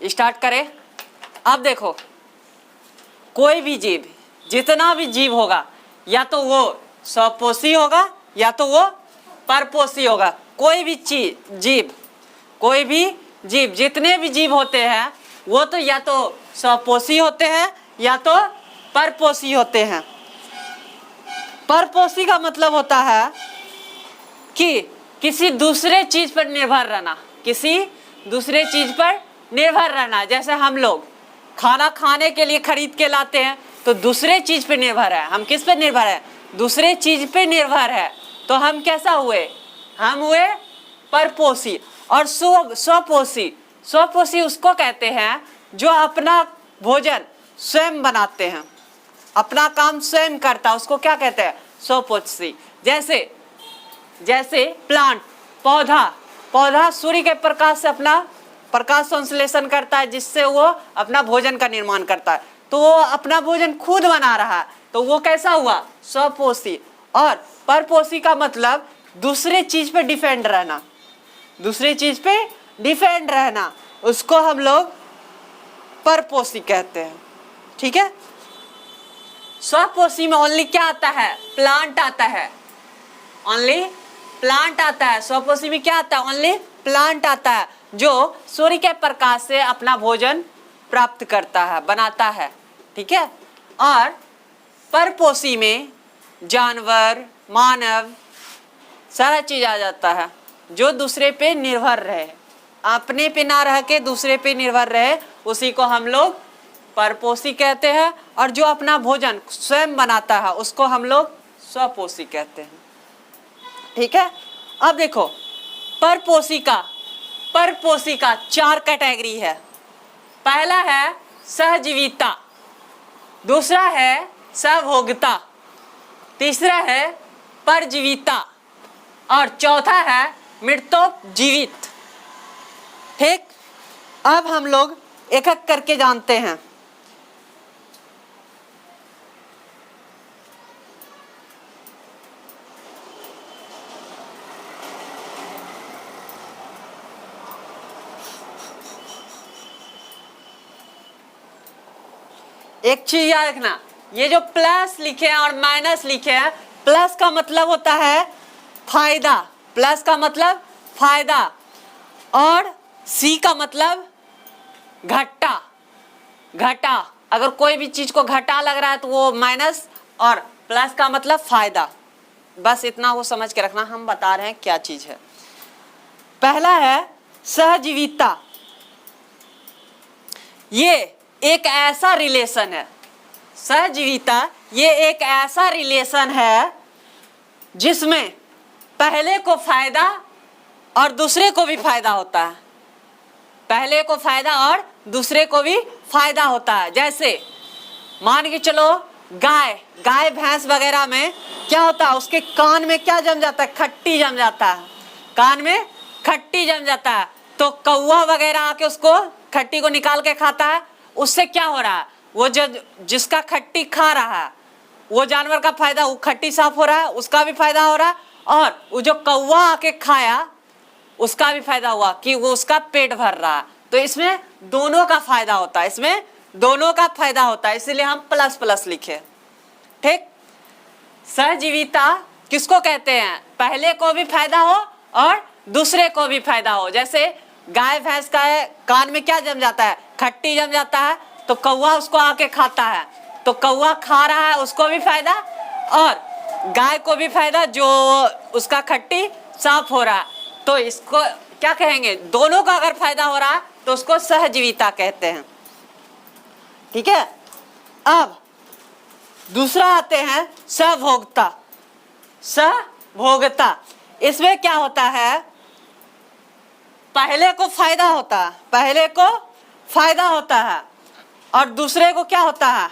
Start करें। अब देखो, कोई भी जीव, जितना भी जीव होगा, या तो वो स्वपोषी होगा या तो वो परपोषी होगा। कोई भी जीव, कोई भी जीव, जितने भी जीव होते हैं वो तो या तो स्वपोषी होते हैं या तो परपोषी होते हैं। परपोषी का मतलब होता है कि किसी दूसरे चीज पर निर्भर रहना, किसी दूसरे चीज पर निर्भर रहना। जैसे हम लोग खाना खाने के लिए खरीद के लाते हैं तो दूसरे चीज पे निर्भर है। हम किस पे निर्भर है? दूसरे चीज पे निर्भर है। तो हम कैसा हुए? हम हुए परपोषी। और स्वपोषी, स्वपोषी उसको कहते हैं जो अपना भोजन स्वयं बनाते हैं, अपना काम स्वयं करता है, उसको क्या कहते हैं? स्वपोषी। जैसे प्लांट, पौधा सूर्य के प्रकाश से अपना प्रकाश संश्लेषण करता है, जिससे वो अपना भोजन का निर्माण करता है। तो वो अपना भोजन खुद बना रहा है, तो वो कैसा हुआ? स्वपोषी। और परपोषी का मतलब दूसरे चीज पे डिपेंड रहना, दूसरे चीज पे डिपेंड रहना, उसको हम लोग परपोषी कहते हैं। ठीक है। स्वपोषी में ओनली क्या आता है? प्लांट आता है, ओनली प्लांट आता है। स्वपोषी में क्या आता है? ओनली प्लांट आता है, जो सूर्य के प्रकाश से अपना भोजन प्राप्त करता है, बनाता है। ठीक है। और परपोषी में जानवर, मानव, सारा चीज आ जाता है, जो दूसरे पे निर्भर रहे, अपने पे ना रह के दूसरे पे निर्भर रहे, उसी को हम लोग परपोषी कहते हैं। और जो अपना भोजन स्वयं बनाता है उसको हम लोग स्वपोषी कहते हैं। ठीक है। अब देखो, परपोषी का 4 कैटेगरी है। पहला है सहजीविता, दूसरा है सहभोगिता, तीसरा है परजीविता और चौथा है मृतोपजीवित। ठीक। अब हम लोग एक एक करके जानते हैं। एक चीज याद रखना, ये जो प्लस लिखे हैं और माइनस लिखे हैं, प्लस का मतलब होता है फायदा, प्लस का मतलब फायदा, और सी का मतलब घटा। अगर कोई भी चीज को घटा लग रहा है तो वो माइनस, और प्लस का मतलब फायदा। बस इतना वो समझ के रखना, हम बता रहे हैं क्या चीज है। पहला है सहजीविता। ये एक ऐसा रिलेशन है, सहजीविता ये एक ऐसा रिलेशन है जिसमें पहले को फायदा और दूसरे को भी फायदा होता है, पहले को फायदा और दूसरे को भी फायदा होता है। जैसे मान के चलो गाय भैंस वगैरह में क्या होता है? उसके कान में क्या जम जाता है? खट्टी जम जाता है, कान में खट्टी जम जाता है। तो कौवा वगैरह आके उसको खट्टी को निकाल के खाता है। उससे क्या हो रहा है? वो जो जिसका खट्टी खा रहा है वो जानवर का फायदा, वो खट्टी साफ हो रहा है, उसका भी फायदा हो रहा है। और वो जो कौवा आके खाया उसका भी फायदा हुआ कि वो उसका पेट भर रहा है। तो इसमें दोनों का फायदा होता है, इसमें दोनों का फायदा होता है, इसलिए हम प्लस प्लस लिखे। ठीक। सहजीविता किसको कहते हैं? पहले को भी फायदा हो और दूसरे को भी फायदा हो। जैसे गाय भैंस का है, कान में क्या जम जाता है? खट्टी जम जाता है, तो कौवा उसको आके खाता है, तो कौवा खा रहा है, उसको भी फायदा और गाय को भी फायदा, जो उसका खट्टी साफ हो रहा है। तो इसको क्या कहेंगे? दोनों का अगर फायदा हो रहा है तो उसको सहजीविता कहते हैं। ठीक है। अब दूसरा आते हैं सहभोक्ता। सहभोक्ता, इसमें क्या होता है? पहले को फायदा होता है, पहले को फायदा होता है और दूसरे को क्या होता है?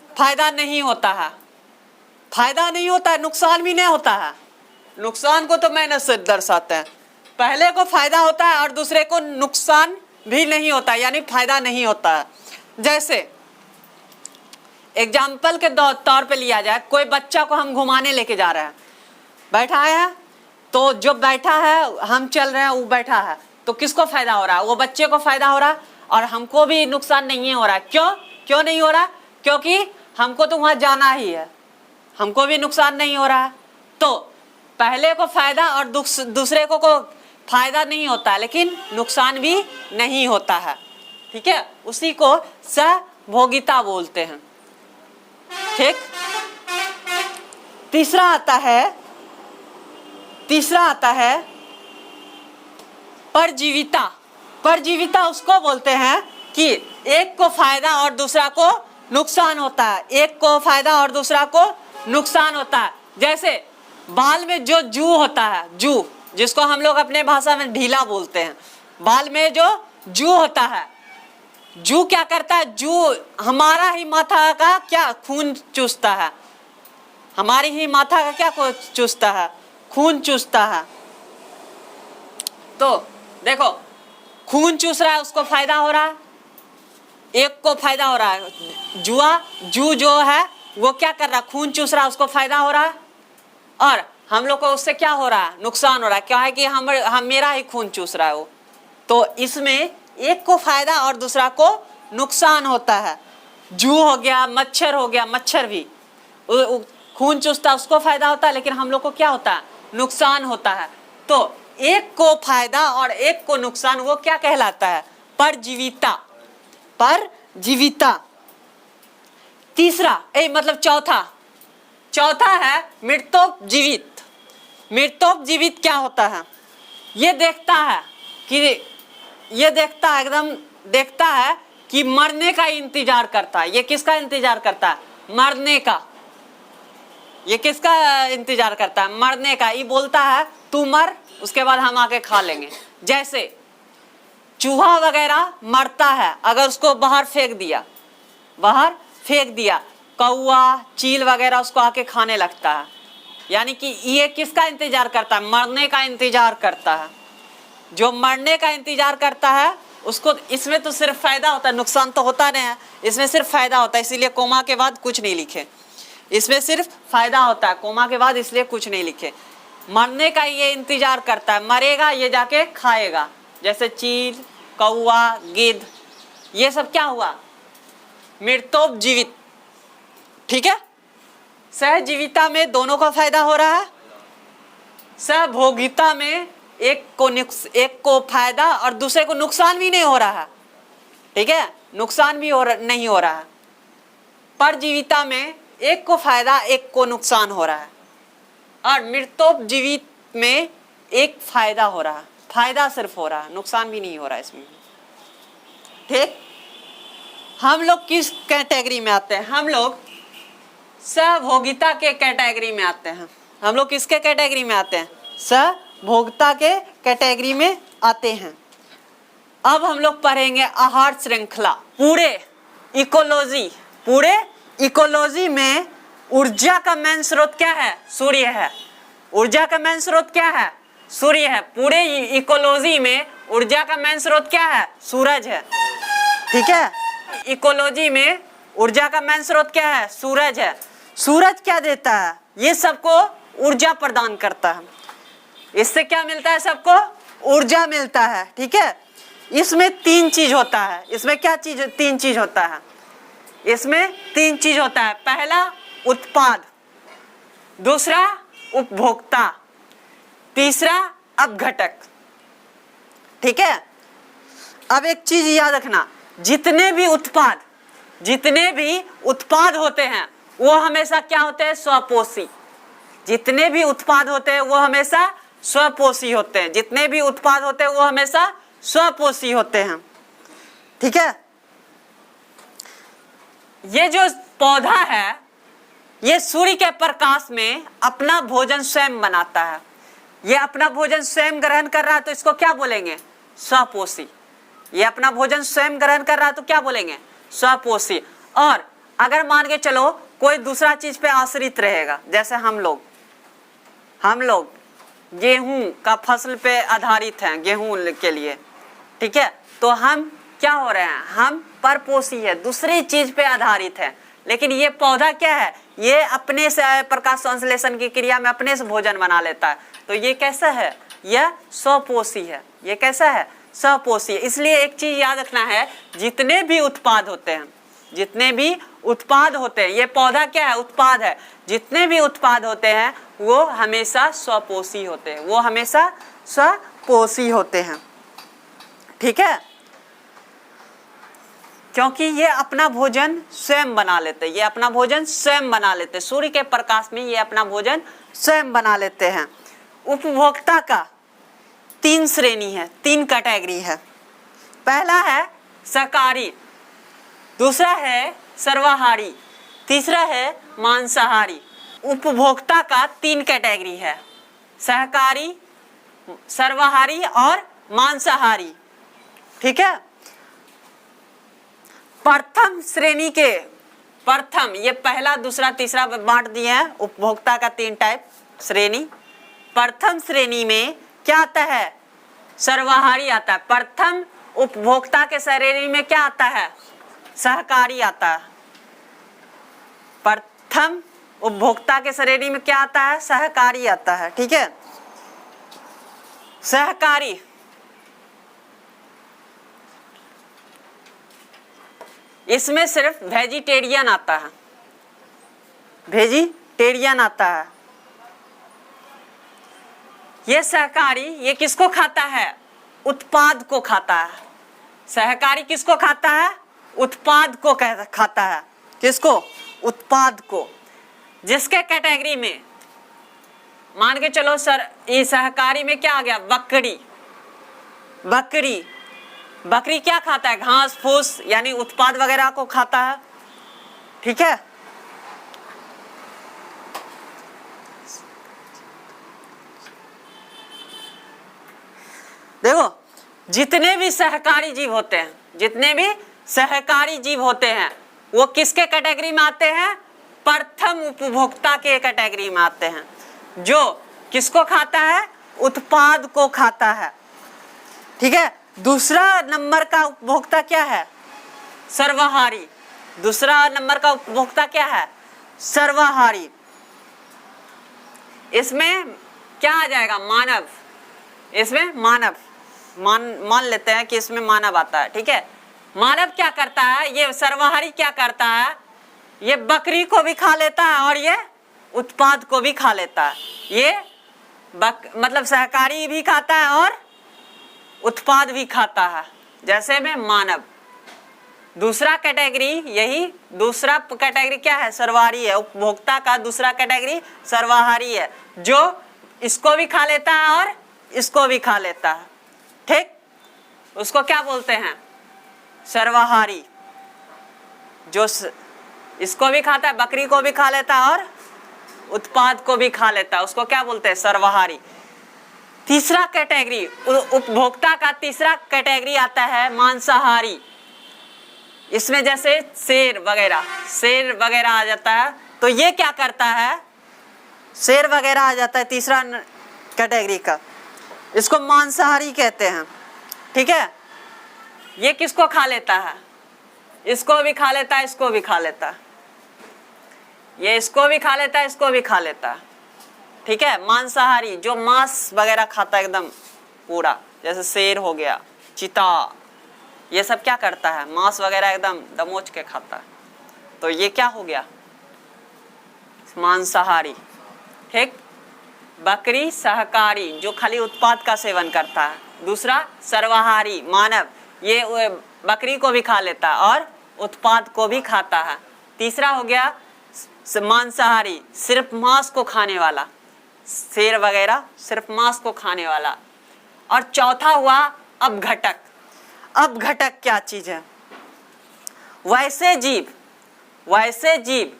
फायदा नहीं होता है, फायदा नहीं होता है, नुकसान भी नहीं होता है। नुकसान को तो माइनस से दर्शाते हैं। पहले को फायदा होता है और दूसरे को नुकसान भी नहीं होता, यानी फायदा नहीं होता है। जैसे एग्जाम्पल के तौर पे लिया जाए, कोई बच्चा को हम घुमाने लेके जा रहे हैं, बैठा है, तो जो बैठा है, हम चल रहे हैं, वो बैठा है, तो किसको फायदा हो रहा है? वो बच्चे को फायदा हो रहा है। और हमको भी नुकसान नहीं हो रहा। क्यों नहीं हो रहा? क्योंकि हमको तो वहां जाना ही है, हमको भी नुकसान नहीं हो रहा। तो पहले को फायदा और दूसरे को फायदा नहीं होता है, लेकिन नुकसान भी नहीं होता है। ठीक है, उसी को सहभोगिता बोलते हैं। ठीक, तीसरा आता है परजीविता। परजीविता उसको बोलते हैं कि एक को फायदा और दूसरा को नुकसान होता है, एक को फायदा और दूसरा को नुकसान होता है। जैसे बाल में जो जू होता है, जू जिसको हम लोग अपने भाषा में ढीला बोलते हैं, बाल में जो जू होता है, जू क्या करता है? जू हमारा ही माथा का क्या खून चूसता है, हमारी ही माथा का क्या चूसता है? खून चूसता है। तो देखो, खून चूस रहा है, उसको फायदा हो रहा है, एक को फायदा हो रहा है। जू जो है वो क्या कर रहा है? खून चूस रहा है, उसको फायदा हो रहा है, और हम लोग को उससे क्या हो रहा है? नुकसान हो रहा है। क्या है कि हम मेरा ही खून चूस रहा है वो। तो इसमें एक को फायदा और दूसरा को नुकसान होता है। जू हो गया, मच्छर हो गया, मच्छर भी खून चूसता, उसको फायदा होता है, लेकिन हम लोग को क्या होता है? नुकसान होता है। तो एक को फायदा और एक को नुकसान, वो क्या कहलाता है? परजीविता। परजीविता। तीसरा मतलब चौथा है मृतोपजीवित। मृतोपजीवित क्या होता है? ये देखता है कि मरने का इंतजार करता है। ये किसका इंतजार करता है? मरने का। ये किसका इंतजार करता है? मरने का। ये बोलता है तू मर, उसके बाद हम आके खा लेंगे। जैसे चूहा वगैरह मरता है, अगर उसको बाहर फेंक दिया, कौवा, चील वगैरह उसको आके खाने लगता है। यानी कि ये किसका इंतजार करता है? मरने का इंतजार करता है। जो मरने का इंतजार करता है उसको, इसमें तो सिर्फ फायदा होता है, नुकसान तो होता नहीं है, इसमें सिर्फ फायदा होता है। इसीलिए कोमा के बाद कुछ नहीं लिखे, इसमें सिर्फ फायदा होता है, कोमा के बाद इसलिए कुछ नहीं लिखे। मरने का ये इंतजार करता है, मरेगा ये जाके खाएगा। जैसे चील, कौवा, गिद्ध, ये सब क्या हुआ? मृतोपजीवित। ठीक है, सहजीविता में दोनों का फायदा हो रहा है, सहभोगिता में एक को फायदा और दूसरे को नुकसान भी नहीं हो रहा है। ठीक है, नुकसान भी नहीं हो रहा है। परजीविता में एक को फायदा एक को नुकसान हो रहा है, और मृतोपजीवित में एक फायदा हो रहा है, फायदा सिर्फ हो रहा है, नुकसान भी नहीं हो रहा है इसमें। ठीक, हम लोग किस कैटेगरी में आते हैं? हम लोग सहभोगिता के कैटेगरी में आते हैं। हम लोग किसके कैटेगरी में आते हैं? सहभोगिता के कैटेगरी में आते हैं। अब हम लोग पढ़ेंगे आहार श्रृंखला। पूरे इकोलॉजी में ऊर्जा का मेन स्रोत क्या है? सूर्य है। ऊर्जा का मेन स्रोत क्या है? सूर्य है। पूरे इकोलॉजी में ऊर्जा का मेन स्रोत क्या है? सूरज है। ठीक है, इकोलॉजी में ऊर्जा का मेन स्रोत क्या है? सूरज है। सूरज क्या देता है? ये सबको ऊर्जा प्रदान करता है। इससे क्या मिलता है? सबको ऊर्जा मिलता है। ठीक है, इसमें तीन चीज होता है। इसमें क्या चीज? तीन चीज होता है। इसमें तीन चीज होता है। पहला उत्पाद, दूसरा उपभोक्ता, तीसरा अपघटक। ठीक है, अब एक चीज याद रखना, जितने भी उत्पाद होते हैं वो हमेशा क्या होते हैं? स्वपोषी। जितने भी उत्पाद होते हैं वो हमेशा स्वपोषी होते हैं। जितने भी उत्पाद होते हैं वो हमेशा स्वपोषी होते हैं। ठीक है, ये जो पौधा है ये सूर्य के प्रकाश में अपना भोजन स्वयं बनाता है। ये अपना भोजन स्वयं ग्रहण कर रहा है तो इसको क्या बोलेंगे? स्वपोषी। ये अपना भोजन स्वयं ग्रहण कर रहा है तो क्या बोलेंगे? स्वपोषी। और अगर मान के चलो कोई दूसरा चीज पे आश्रित रहेगा, जैसे हम लोग गेहूं का फसल पे आधारित हैं, गेहूं के लिए। ठीक है, तो हम क्या हो रहे हैं? हम परपोषी है, दूसरी चीज पे आधारित है। लेकिन ये पौधा क्या है? ये अपने से प्रकाश संश्लेषण की क्रिया में अपने से भोजन बना लेता है। तो ये कैसा है? यह स्वपोषी है। ये कैसा है? स्वपोषी। इसलिए एक चीज याद रखना है, जितने भी उत्पाद होते हैं, जितने भी उत्पाद होते हैं, ये पौधा क्या है, उत्पाद है, जितने भी उत्पाद होते हैं वो हमेशा स्वपोषी होते हैं, वो हमेशा स्वपोषी होते हैं। ठीक है, क्योंकि ये अपना भोजन स्वयं बना लेते हैं, ये अपना भोजन स्वयं बना लेते हैं, सूर्य के प्रकाश में ये अपना भोजन स्वयं बना लेते हैं। उपभोक्ता का 3 श्रेणी है, 3 कैटेगरी है। पहला है शाकाहारी, दूसरा है सर्वाहारी, तीसरा है मांसाहारी। उपभोक्ता का 3 कैटेगरी है, शाकाहारी, सर्वाहारी और मांसाहारी। ठीक है, प्रथम श्रेणी के, प्रथम ये पहला दूसरा तीसरा बांट दिए हैं उपभोक्ता का 3 टाइप श्रेणी। प्रथम श्रेणी में क्या आता है, सर्वाहारी आता है। प्रथम उपभोक्ता के श्रेणी में क्या आता है, शाकाहारी आता है। प्रथम उपभोक्ता के श्रेणी में क्या आता है, शाकाहारी आता है। ठीक है, शाकाहारी इसमें सिर्फ वेजिटेरियन आता है, वेजिटेरियन आता है। ये शाकाहारी ये किसको खाता है, उत्पाद को खाता है। शाकाहारी किसको खाता है, उत्पाद को खाता है। किसको, उत्पाद को। जिसके कैटेगरी में मान के चलो सर, ये शाकाहारी में क्या आ गया, बकरी। बकरी बकरी क्या खाता है, घास फूस यानी उत्पाद वगैरह को खाता है। ठीक है, देखो जितने भी सहकारी जीव होते हैं, जितने भी सहकारी जीव होते हैं वो किसके कैटेगरी में आते हैं, प्रथम उपभोक्ता के कैटेगरी में आते हैं, जो किसको खाता है, उत्पाद को खाता है। ठीक है, दूसरा नंबर का उपभोक्ता क्या है, सर्वाहारी। दूसरा नंबर का उपभोक्ता क्या है, सर्वाहारी। इसमें क्या आ जाएगा, मानव। इसमें मानव मान लेते हैं कि इसमें मानव आता है। ठीक है, मानव क्या करता है, ये सर्वाहारी क्या करता है, ये बकरी को भी खा लेता है और ये उत्पाद को भी खा लेता है। ये मतलब सहकारी भी खाता है और उत्पाद भी खाता है, जैसे में मानव। दूसरा कैटेगरी यही, दूसरा कैटेगरी क्या है, सर्वाहारी है। उपभोक्ता का दूसरा कैटेगरी सर्वाहारी है, जो इसको भी खा लेता है और इसको भी खा लेता है। ठीक, उसको क्या बोलते हैं, सर्वाहारी। जो इसको भी खाता है, बकरी को भी खा लेता है और उत्पाद को भी खा लेता है, उसको क्या बोलते हैं, सर्वाहारी। तीसरा कैटेगरी, उपभोक्ता का तीसरा कैटेगरी आता है मांसाहारी। इसमें जैसे शेर वगैरह आ जाता है, तो ये क्या करता है, शेर वगैरह आ जाता है तीसरा कैटेगरी का, इसको मांसाहारी कहते हैं। ठीक है, ये किसको खा लेता है, इसको भी खा लेता है, इसको भी खा लेता है, ये इसको भी खा लेता है, इसको भी खा लेता है। ठीक है, मांसाहारी जो मांस वगैरह खाता है एकदम पूरा, जैसे शेर हो गया, चीता, ये सब क्या करता है, मांस वगैरह एकदम दमोच के खाता है, तो ये क्या हो गया, मांसाहारी। ठीक, बकरी शाकाहारी जो खाली उत्पाद का सेवन करता है। दूसरा सर्वाहारी मानव, ये बकरी को भी खा लेता है और उत्पाद को भी खाता है। तीसरा हो गया मांसाहारी, सिर्फ मांस को खाने वाला, शेर वगैरह सिर्फ मांस को खाने वाला। और चौथा हुआ अपघटक। अपघटक क्या चीज है, वैसे जीव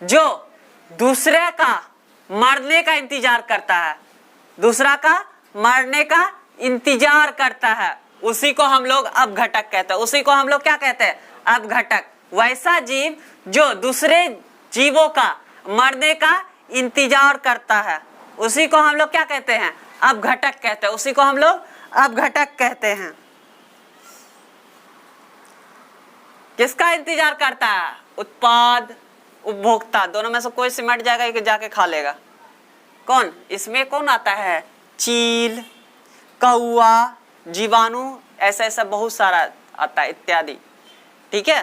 जो दूसरे का मरने का इंतजार करता है, दूसरा का मरने का इंतजार करता है, उसी को हम लोग अपघटक कहते हैं। उसी को हम लोग क्या कहते हैं, अपघटक। वैसा जीव जो दूसरे जीवों का मरने का इंतजार करता है, उसी को हम लोग क्या कहते हैं, अपघटक कहते हैं। उसी को हम लोग अपघटक कहते हैं। किसका इंतजार करता है, उत्पाद, उपभोक्ता, दोनों में से कोई सिमट जाएगा कि जाके खा लेगा। कौन, इसमें कौन आता है, चील, कौआ, जीवाणु ऐसा ऐसा बहुत सारा आता है इत्यादि। ठीक है,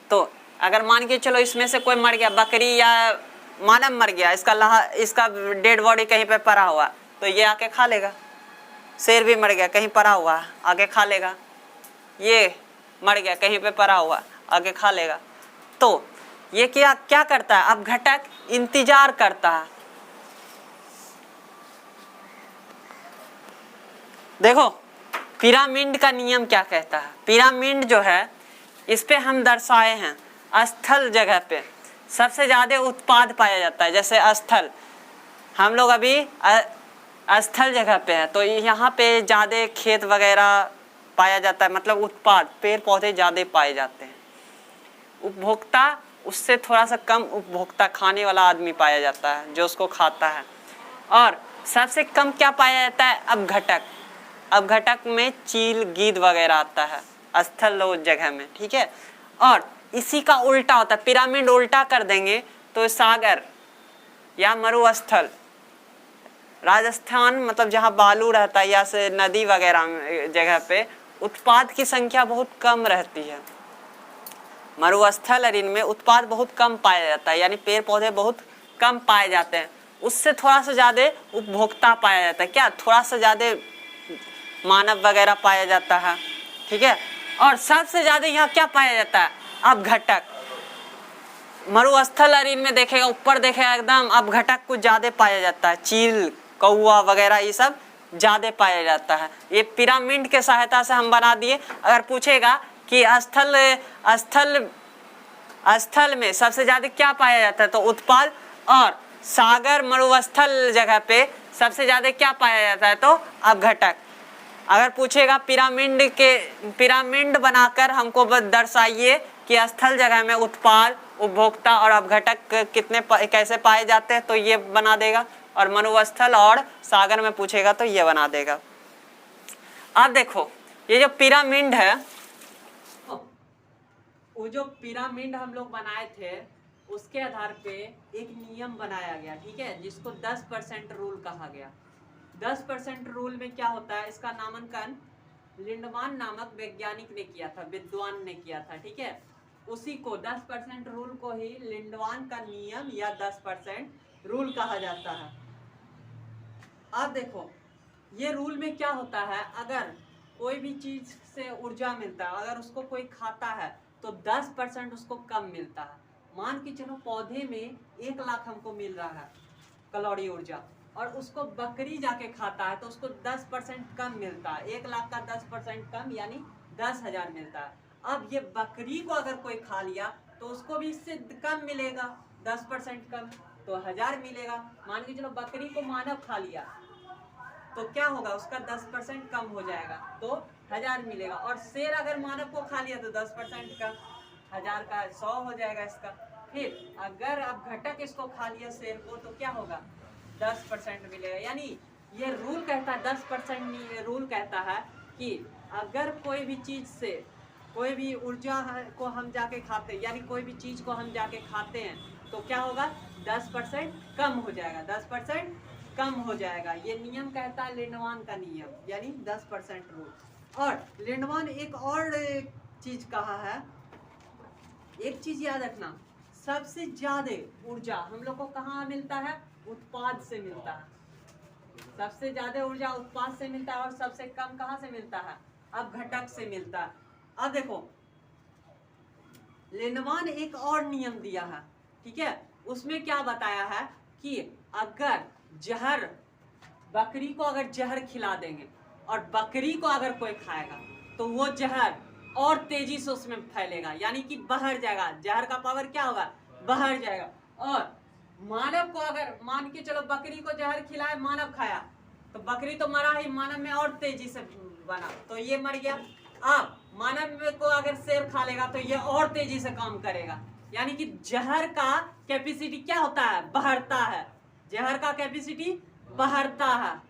तो अगर मान के चलो इसमें से कोई मर गया, बकरी या मानव मर गया, इसका डेड बॉडी कहीं पे पड़ा हुआ, तो ये आके खा लेगा। शेर भी मर गया, कहीं पड़ा हुआ, आके खा लेगा। ये मर गया, कहीं पे पड़ा हुआ, आके खा लेगा। तो ये क्या करता है, अब घटक इंतजार करता है। देखो पिरामिड का नियम क्या कहता है। पिरामिड जो है इस पे हम दर्शाए हैं, स्थल जगह पे सबसे ज्यादा उत्पाद पाया जाता है। जैसे स्थल, हम लोग अभी स्थल जगह पे है, तो यहाँ पे ज्यादा खेत वगैरह पाया जाता है, मतलब उत्पाद पेड़ पौधे ज्यादा पाए जाते हैं। उपभोक्ता उससे थोड़ा सा कम उपभोक्ता खाने वाला आदमी पाया जाता है जो उसको खाता है। और सबसे कम क्या पाया जाता है, अब घटक। अब घटक में चील गीद वगैरह आता है स्थल जगह में। ठीक है, और इसी का उल्टा होता है, पिरामिड उल्टा कर देंगे तो सागर या मरुस्थल, राजस्थान मतलब जहाँ बालू रहता है या से नदी वगैरह जगह पे उत्पाद की संख्या बहुत कम रहती है। मरुस्थल और इनमें उत्पाद बहुत कम पाया जाता है, यानी पेड़ पौधे बहुत कम पाए जाते हैं। उससे थोड़ा सा ज़्यादा उपभोक्ता पाया जाता है, क्या थोड़ा सा ज़्यादा मानव वगैरह पाया जाता है। ठीक है, और सबसे ज़्यादा यहाँ क्या पाया जाता है, अब घटक। मरुस्थल और इनमें देखेगा, ऊपर देखेगा एकदम, अब घटक कुछ ज़्यादा पाया जाता है। चील कौआ वगैरह ये सब ज़्यादा पाया जाता है। ये पिरामिड के सहायता से हम बना दिए। अगर पूछेगा कि स्थल में सबसे ज्यादा क्या पाया जाता है, तो उत्पाद। और सागर मरुस्थल जगह पे सबसे ज्यादा क्या पाया जाता है, तो अब घटक। अगर पूछेगा पिरामिड बनाकर हमको दर्शाइए कि स्थल जगह में उत्पाद, उपभोक्ता और अपघटक कैसे पाए जाते हैं, तो ये बना देगा। और मरुस्थल और सागर में पूछेगा तो ये बना देगा। अब देखो ये जो पिरामिड है, वो जो पिरामिड हम लोग बनाए थे उसके आधार पे एक नियम बनाया गया। ठीक है, जिसको 10% रूल कहा गया। 10% रूल में क्या होता है, इसका नामांकन लिंडमान नामक वैज्ञानिक ने किया था, विद्वान ने किया था। ठीक है, उसी को 10% रूल को ही लिंडमान का नियम या 10% रूल कहा जाता है। अब देखो ये रूल में क्या होता है, अगर कोई भी चीज से ऊर्जा मिलता है, अगर उसको कोई खाता है तो 10% उसको कम मिलता है। मान के चलो पौधे में 1 लाख हमको मिल रहा है कैलोरी ऊर्जा, और उसको बकरी जाके खाता है तो उसको 10% कम मिलता है। 1 लाख का 10% कम यानी 10,000 मिलता है। अब ये बकरी को अगर कोई खा लिया तो उसको भी इससे कम मिलेगा, 10% कम, तो 1000 मिलेगा। मान के चलो बकरी को मानव खा लिया तो क्या होगा, उसका 10% कम हो जाएगा, तो 1000 मिलेगा। और शेर अगर मानव को खा लिया तो 10% कम, 1000 का 100 हो जाएगा इसका। फिर अगर अब घटक इसको खा लिया शेर को तो क्या होगा, 10% मिलेगा। यानी ये रूल कहता है, 10% रूल कहता है कि अगर कोई भी चीज से कोई भी ऊर्जा को हम जाके खाते, यानी कोई भी चीज को हम जाके खाते हैं तो क्या होगा, 10% कम हो जाएगा, 10% कम हो जाएगा। ये नियम कहता है लिंडमान का नियम, यानी 10% रूल। और लिंडमान एक और चीज कहा है, एक चीज याद रखना, सबसे ज्यादा ऊर्जा हम लोग को कहाँ मिलता है, उत्पाद से मिलता है। सबसे ज्यादा ऊर्जा उत्पाद से मिलता है और सबसे कम कहाँ से मिलता है, अब घटक से मिलता है। अब देखो लिंडमान एक और नियम दिया है। ठीक है, उसमें क्या बताया है कि अगर जहर, बकरी को अगर जहर खिला देंगे और बकरी को अगर कोई खाएगा तो वो जहर और तेजी से उसमें फैलेगा, यानी कि बाहर जाएगा। जहर का पावर क्या होगा, बाहर जाएगा। और मानव को अगर मान के चलो बकरी को जहर खिलाए, मानव खाया तो बकरी तो मरा ही, मानव में और तेजी से बना तो ये मर गया। अब मानव को अगर शेर खा लेगा तो ये और तेजी से काम करेगा, यानी कि जहर का कैपेसिटी क्या होता है, बढ़ता है। जहर का कैपेसिटी बढ़ता है।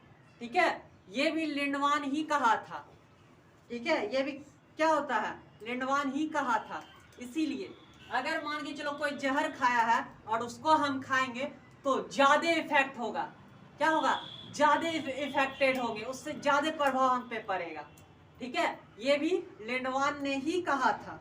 ठीक है, ये भी लिंडमान ही कहा था। ठीक है, ये भी क्या होता है, लिंडमान ही कहा था। इसीलिए अगर मान के चलो कोई जहर खाया है और उसको हम खाएंगे तो ज्यादा इफेक्ट होगा, क्या होगा, ज्यादा इफेक्टेड होंगे, उससे ज्यादा प्रभाव हम पे पड़ेगा। ठीक है, ये भी लिंडवान ने ही कहा था।